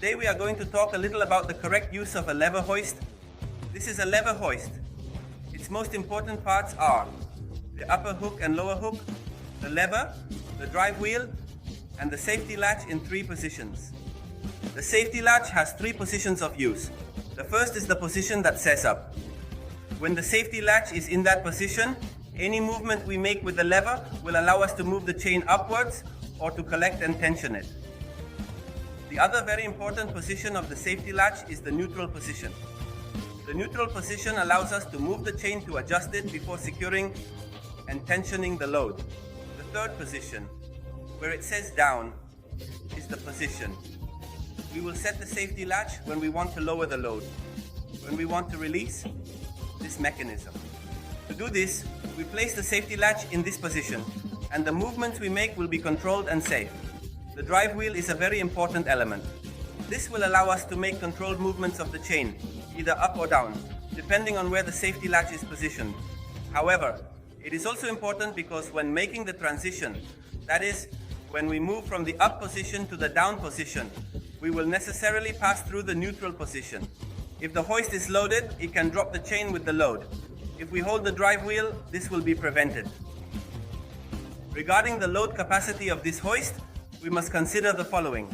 Today we are going to talk a little about the correct use of a lever hoist. This is a lever hoist. Its most important parts are the upper hook and lower hook, the lever, the drive wheel, and the safety latch in 3 positions. The safety latch has 3 positions of use. The first is the position that says up. When the safety latch is in that position, any movement we make with the lever will allow us to move the chain upwards or to collect and tension it. The other very important position of the safety latch is the neutral position. The neutral position allows us to move the chain to adjust it before securing and tensioning the load. The third position, where it says down, is the position. We will set the safety latch when we want to lower the load, when we want to release this mechanism. To do this, we place the safety latch in this position, and the movements we make will be controlled and safe. The drive wheel is a very important element. This will allow us to make controlled movements of the chain, either up or down, depending on where the safety latch is positioned. However, it is also important because when making the transition, that is, when we move from the up position to the down position, we will necessarily pass through the neutral position. If the hoist is loaded, it can drop the chain with the load. If we hold the drive wheel, this will be prevented. Regarding the load capacity of this hoist, we must consider the following.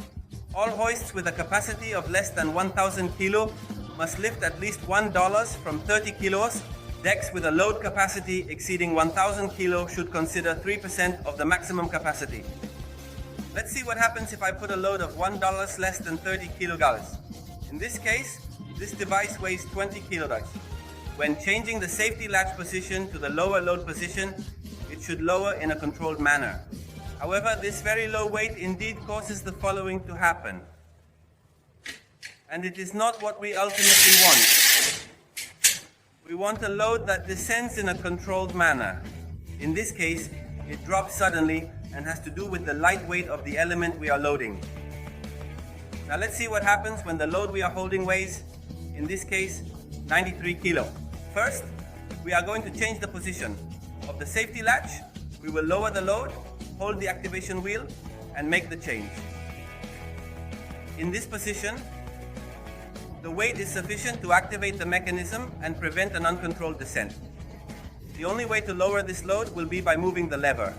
All hoists with a capacity of less than 1,000 kilo must lift at least $1 from 30 kilos. Decks with a load capacity exceeding 1,000 kilo should consider 3% of the maximum capacity. Let's see what happens if I put a load of $1 less than 30 kilograms. In this case, this device weighs 20 kilograms. When changing the safety latch position to the lower load position, it should lower in a controlled manner. However, this very low weight indeed causes the following to happen. And it is not what we ultimately want. We want a load that descends in a controlled manner. In this case, it drops suddenly and has to do with the light weight of the element we are loading. Now let's see what happens when the load we are holding weighs, in this case, 93 kilo. First, we are going to change the position of the safety latch. We will lower the load, hold the activation wheel, and make the change. In this position, the weight is sufficient to activate the mechanism and prevent an uncontrolled descent. The only way to lower this load will be by moving the lever.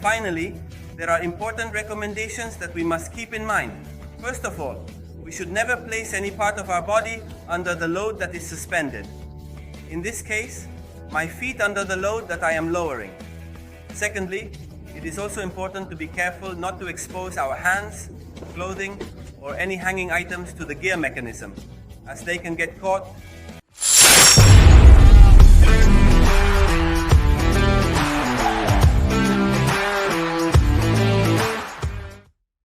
Finally, there are important recommendations that we must keep in mind. First of all, we should never place any part of our body under the load that is suspended. In this case, my feet under the load that I am lowering. Secondly, it is also important to be careful not to expose our hands, clothing, or any hanging items to the gear mechanism, as they can get caught